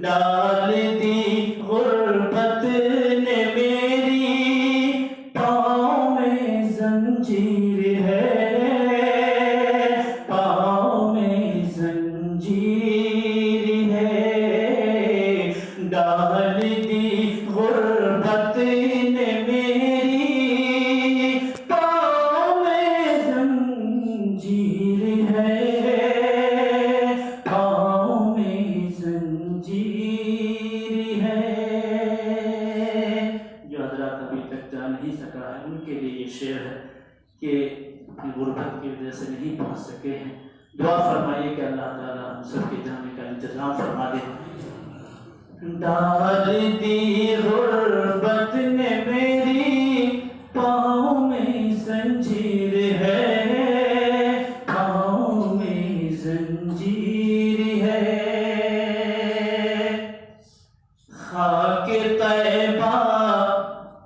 डाल दी गुर्बत ने मेरी, पाँव में जंजीर है, पाँव में जंजीर है। डाल दी गुर्बत ने मेरी, पाँव में जंजीर है, पाँव में जंजीर है। जो हजरात अभी तक जा नहीं सका है उनके लिए ये शेर है कि अपनी गुर्बत की वजह से नहीं पहुंच सके हैं। दुआ फरमाइए कि अल्लाह ताला हम सबके जाने का इंतजाम फरमा दे। डाल दी गुर्बत ने मेरी, पाँव में जंजीर है, पाँव में जंजीर है। खाके तैबा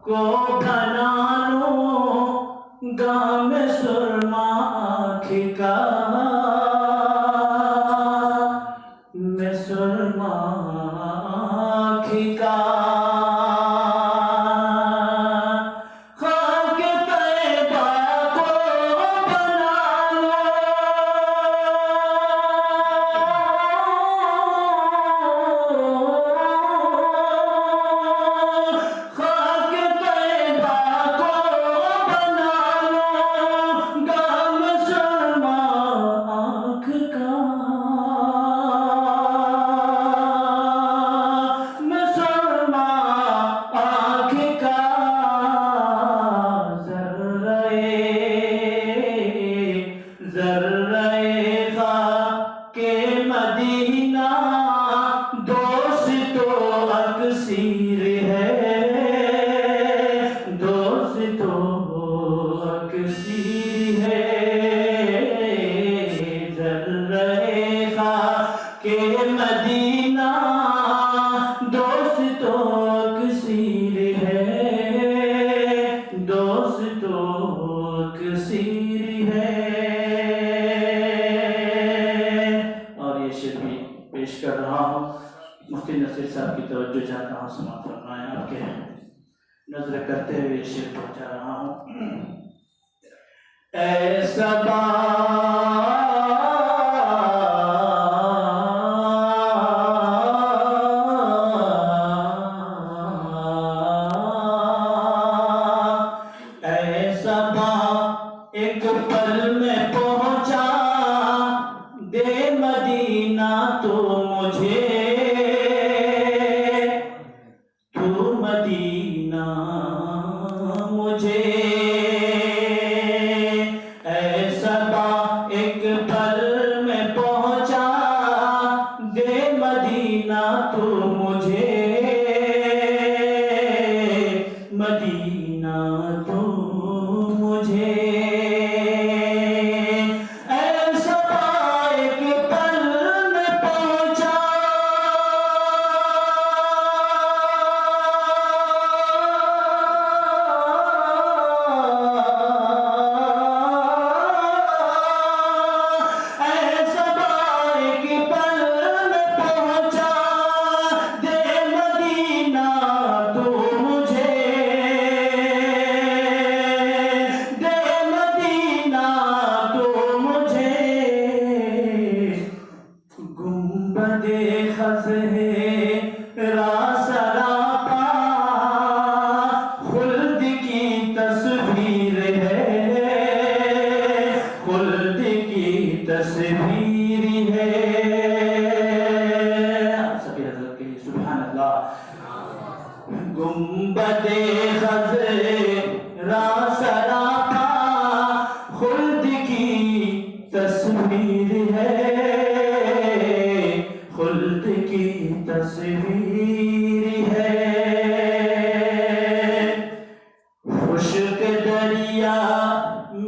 को बना लो गाम सुरमा आँख का, मैं सुरमा आँख का। खाके तैबा को बना लो, खाके तैबा को बना लो गाम सुरमा आँख का। मैं सुरमा आँख का, ज़र्रे खाके मदीना दोस्त तो अक्सीर है, दोस्त तो अक्सीर है। ज़र्रे खाके मदीना दोस्त तो अक्सीर है, दोस्त तो अक्सीर है। और ये शेर भी पेश कर रहा हूँ। मुफ्ती नसीर साहब की तवज्जो चाहता हूँ, समाप्त फरमाएं। आपके नजर करते हुए शेर पहुँचा रहा हूँ। ऐसा एक पल में पहुंचा दे मदीना तो मुझे, तू मदीना मुझे। ऐसा एक पल में पहुंचा दे मदीना तो मुझे, मदीना तो मुझे।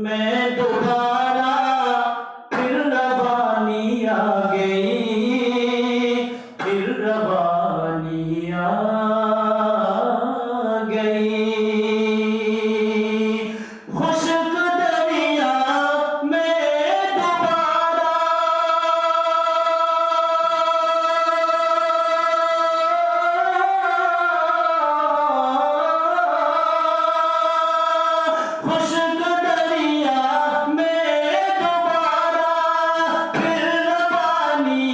में दोबारा फिर रवानी आ गई, फिर रवानी आ गई। खुश्क दरिया में दोबारा खुश्क दरिया में दोबारा फिर रवानी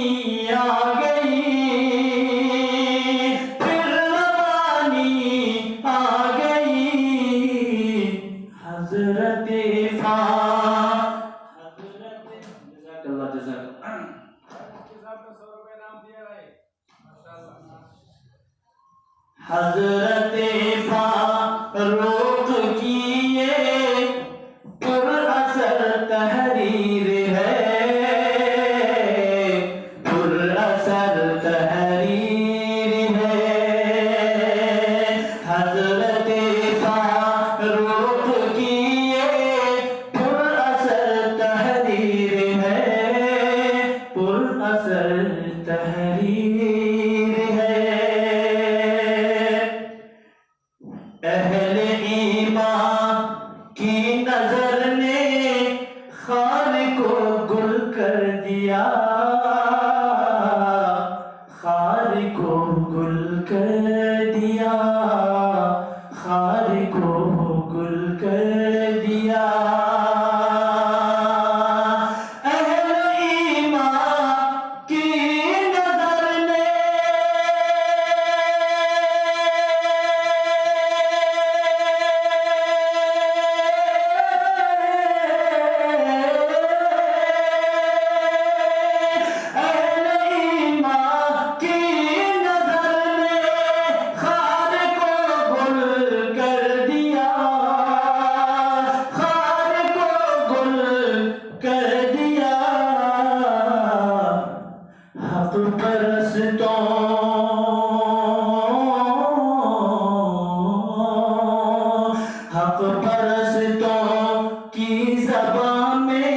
आ गई, फिर रवानी आ गई। हजरत जज़ाकल्लाह जज़ाकल्लाह। हजरत फारूक की ये पुरअसर तहरीर है, पुरअसर तहरीर है। हजरत फारूक की ये पुरअसर तहरीर है, पुरअसर तहरीर है। अहले ईमान की नजर ने खाल को गुल कर दिया, खाल को गुल कर दिया, खाल को गुल कर दिया। अहले ईमान की नजर ने हक परस्तों की ज़बां में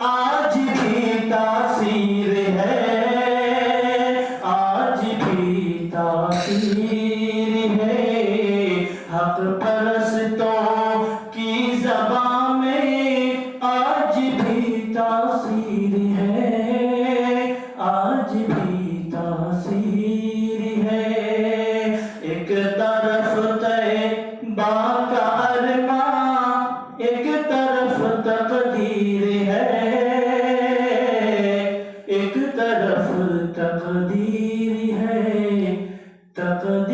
आज भी तासीर है, आज भी तासीर है। हक परस्तों की ज़बां में आज भी तासीर है, आज भी तासीर है। एक तरफ तैबा का अरमां, एक तरफ तकदीर है, एक तरफ तकदीर है, तकदीर